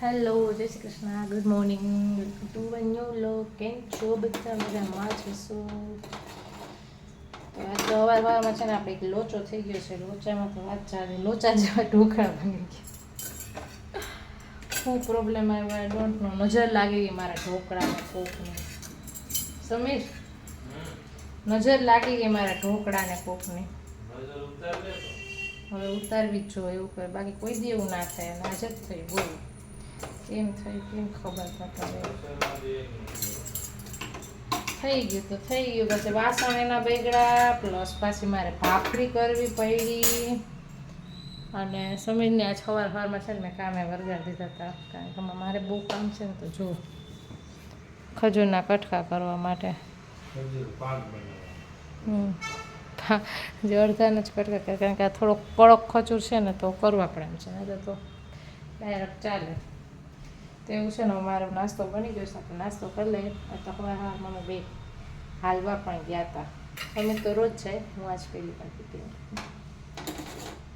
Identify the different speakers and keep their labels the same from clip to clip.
Speaker 1: Hello, જય Shri Krishna, good morning, welcome to new vlog. કેમ છો બધા? મજામાં જશો? તો આજ તો અવારમાં છે ને આપણે એક લોચો થઈ ગયો છે. લોચામાં તો વાત ચાલે, લોચા જેવા ઢોકળા બની ગયા. શું પ્રોબ્લેમ આવ્યો આઈ ડોન્ટ નો. નજર લાગી ગઈ મારા ઢોકળાને કોકની. સમીર, નજર લાગી ગઈ મારા ઢોકળાને કોકની. હવે ઉતારવી જ જોઈએ એવું કરે, બાકી કોઈ દી એવું ના થાય. અને આજે જ થયું. બોલ કેમ થઈ, કેમ ખબર પડે? થઈ ગયું તો થઈ ગયું. પછી વાસણ એના બગડ્યા, પ્લસ પાછી મારે ભાખરી કરવી પડી. અને સમીરને આજ સવારમાં છે ને મેં કામે વરગાડી દીધા હતા, કારણ કે મારે બહુ કામ છે ને. તો જો ખજૂરના કટકા કરવા માટે જે અડધાને જ કટકા કરે, કારણ કે આ થોડોક કડક ખજૂર છે ને તો કરવા પડે એમ છે, નહીં તો ડાયરેક્ટ ચાલે. તો એવું છે ને, મારો નાસ્તો બની ગયો છે, આપણે નાસ્તો કરી લઈએ. તો હવે હા, મને બે હાલવા પણ ગયા હતા. અમે તો રોજ જાય, હું આજ પહેલી વાર હતી.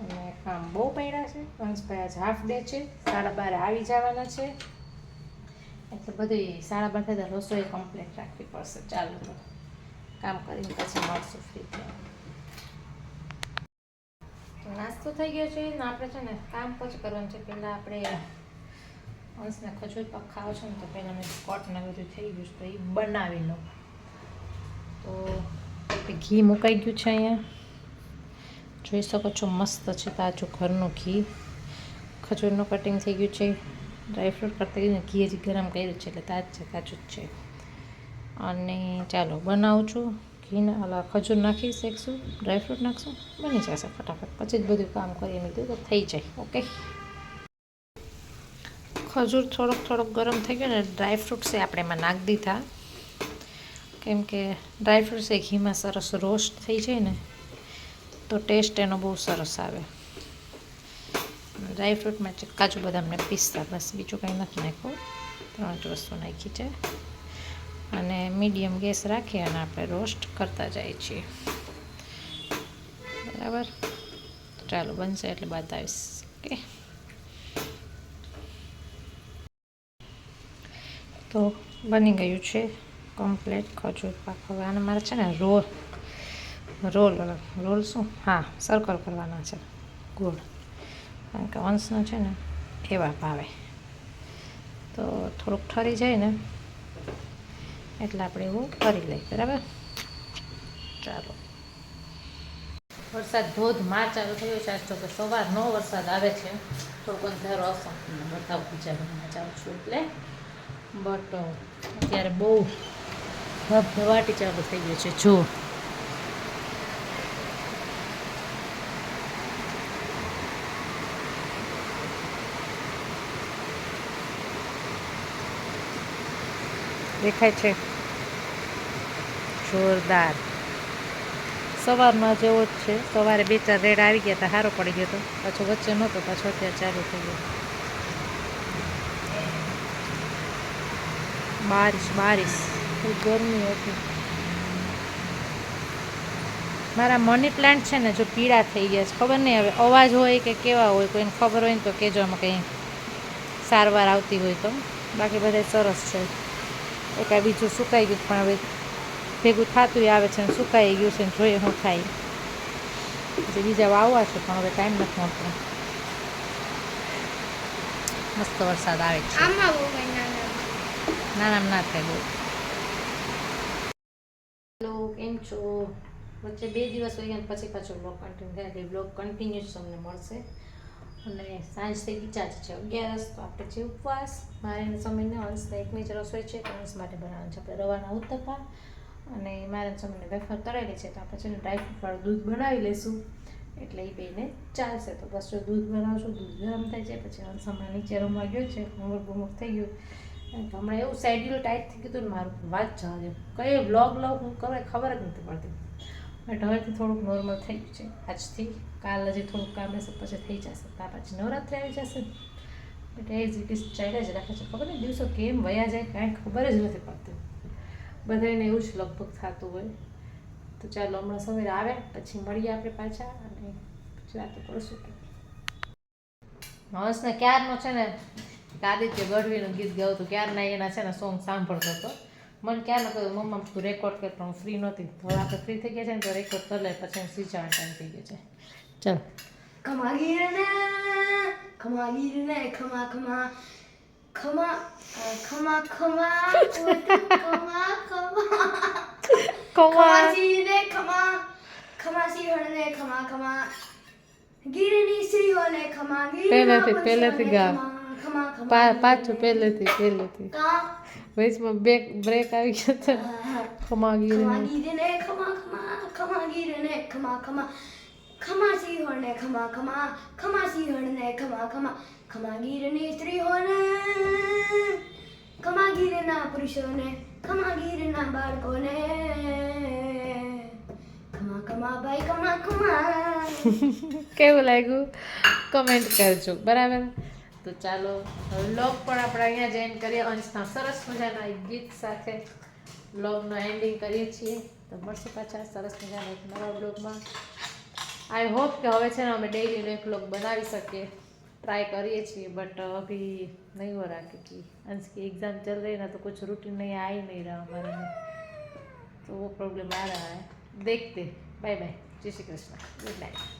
Speaker 1: અને કામ બહુ પડ્યા છે. હંસભાઈ આજ હાફ ડે છે, 12:30 આવી જવાના છે. એટલે બધી 12:30 થાય તો રસોઈ કમ્પ્લીટ રાખવી પડશે. ચાલો તો કામ કરીને પછી મળશું ફ્રી થઈને. તો નાસ્તો થઈ ગયો છે ને, આપણે છે ને કામ પછી કરવાનું છે. પહેલાં આપણે અંશને ખજૂર પાક ખાવો છે ને, તો પહેલાં મેં કોટને બધું થઈ ગયું છે, તો એ બનાવી લો. તો ઘી મુકાઈ ગયું છે અહીંયા, જોઈ શકો છો. મસ્ત છે તાજું ઘરનું ઘી. ખજૂરનું કટિંગ થઈ ગયું છે. ડ્રાયફ્રૂટ કરતા ગયું, ઘી હજી ગરમ કર્યું છે એટલે તાજું જ છે. અને ચાલો બનાવું છું. ઘીને ઓલા ખજૂર નાખી શેકશું, ડ્રાયફ્રૂટ નાખશું, બની જશે ફટાફટ. પછી જ બધું કામ કરીએ મેં કીધું તો થઈ જાય. ઓકે, ખજૂર થોડોક ગરમ થઈ ગયો ને, ડ્રાયફ્રૂટ્સ આપણે એમાં નાખી દીધા. કેમ કે ડ્રાયફ્રૂટ્સ એ ઘીમાં સરસ રોસ્ટ થઈ જાય ને, તો ટેસ્ટ એનો બહુ સરસ આવે. ડ્રાયફ્રૂટમાં કાજુ બદામને પિસ્તા, બસ બીજું કંઈ નથી નાખ્યું. 3 જ વસ્તુ નાખી છે. અને મીડિયમ ગેસ રાખી અને આપણે રોસ્ટ કરતા જઈએ છીએ. બરાબર, ચાલો બનશે એટલે બતાવીશ. ઓકે, તો બની ગયું છે કમ્પ્લીટ ખજૂર પાક. હવે આને મારે છે ને રોલ શું, હા, સર્કલ કરવાના છે ગોળ, કારણ કે અંશનો છે ને એવા ભાવે. તો થોડુંક ઠરી જાય ને એટલે આપણે એવું કરી લઈએ. બરાબર, ચાલો. વરસાદ ધોધમાર ચાલુ થયો છે. આજ તો કે સવારનો વરસાદ આવે છે. થોડુંક અંધારો આવશે, બતાવું બીજા જાઉં છું એટલે. બટ અત્યારે બહુ ધબધબાટી ચાલુ થઈ ગયો છે. જો દેખાય છે, જોરદાર. સવારમાં જેવો જ છે. સવારે 2-4 રેડ આવી ગયા હતા, સારો પડી ગયો હતો. પાછો વચ્ચે નહોતો, પાછો અત્યારે ચાલુ થઈ ગયો. બારિશ ખૂબ ગરમી હતી. મારા મની પ્લાન્ટ છે ને, જો પીળા થઈ ગયા છે. ખબર નહીં હવે અવાજ હોય કે કેવા હોય, કોઈને ખબર હોય ને તો કહેજો, આમાં કંઈ સારવાર આવતી હોય તો. બાકી બધા સરસ છે. એકાય બીજું સુકાઈ ગયું, પણ હવે ભેગું થતું આવે છે ને સુકાઈ ગયું છે ને, જોઈએ શું થાય. પછી બીજા વાવવા છે, પણ હવે ટાઈમ નથી મળતો. મસ્ત વરસાદ આવે છે. નાના ના થાય બહુ. હેલો, કેમ છો? વચ્ચે 2 દિવસ હોય ગયા પછી પાછો બ્લોગ કન્ટિન્યુ થાય, એટલે બ્લોગ કન્ટિન્યુ જ તમને મળશે. અને સાંજ થઈ ગઈ, ચાર્જ છે 11. તો આપણે છે ઉપવાસ. મારે સમયને અંશને એકની જ રસોઈ છે, તો અંશ માટે બનાવવાનું છે આપણે રવાના ઉત્તપા. અને મારે સમયને વેફર તળેલી છે, તો આપણે છે ને ડ્રાયફ્રૂટવાળું દૂધ બનાવી લઈશું, એટલે એ બેને ચાલશે. તો બસ જો દૂધ બનાવશું, દૂધ ગરમ થાય છે. પછી અંશ હમણાં નીચે રમવા ગયો છે, હોમવર્ક થઈ ગયું. હમણાં એવું શેડ્યુલ ટાઈટ થઈ ગયું હતું ને મારું, વાત જવા દે. કઈ વ્લોગ હું કરે ખબર જ નથી પડતી. બટ હવેથી થોડુંક નોર્મલ થઈ ગયું છે. આજથી કાલ હજી થોડુંક કામ રહેશે, પછી થઈ જશે. ત્યાર પછી નવરાત્રિ આવી જશે. બટ એઝ ઇટ ઇઝ ચાલ્યા જ રાખે છે. ખબર નહીં દિવસો કેમ વયા જાય, કાંઈ ખબર જ નથી પડતી. બધાને એવું જ લગભગ થતું હોય. તો ચાલો, હમણાં સવારે આવે પછી મળીએ આપણે પાછા, અને પછી વાતો કરશું. હંસને ક્યારનો છે ને કે આદિત્ય ગઢવીનું ગીત ગાવતું ક્યારના એના છે ને સોંગ સાંભળતો હતો. મને ક્યારનો કહ્યું મમ્મા તું રેકોર્ડ કર, પણ હું ફ્રી નહોતી. હવે આપણે ફ્રી થઈ ગયા છે ને તો રેકોર્ડ કરી લે, પછી સ્વિચાવાનો ટાઈમ થઈ ગયો છે. ચાલો.
Speaker 2: ખમા ગીરને ખમા ગીરને ખમા ખમા ખમા ખમા ખમા ખમા ખમા ખમાસીને ખમા ખમાસી હણને ખમા ખમા ગીરની સ્ત્રીઓને ખમા
Speaker 1: પહેલેથી ગા
Speaker 2: ખમા ખમા
Speaker 1: પાછું પહેલેથી વચમાં બ્રેક આવી ગયો તો ખમા
Speaker 2: ગીરને ખમા ખમા ખમા ગીરને ખમા ખમા ખમાસી હણને ખમા ખમા ખમાસી હણને ખમા ખમા ખમા ગીરની સ્ત્રીઓને ખમા ગીરના પુરુષોને ખમા ગીરના બાળકોને ખમા ખમા ભાઈ ખમા ખમા.
Speaker 1: કેવું લાગ્યું કમેન્ટ કરજો, બરાબર? તો ચાલો વ્લોગ પણ આપણે અહીંયા જ એન્ડ કરીએ. અંશના સરસ મજાના એક ગીત સાથે વ્લોગનો એન્ડિંગ કરીએ છીએ. તો મળશું પાછા સરસ મજાના એક નવા વ્લોગમાં. આઈ હોપ કે હવે છે ને અમે ડેઈલીનો એક વ્લોગ બનાવી શકીએ, ट्राई करिए છીએ, बट अभी नहीं हो रहा क्योंकि अंश की एग्ज़ाम चल रही है ना, तो कुछ रूटीन नहीं आ ही नहीं रहा हमारे में, तो वो प्रॉब्लम आ रहा है. देखते. Bye bye. जय श्री कृष्ण. Good night.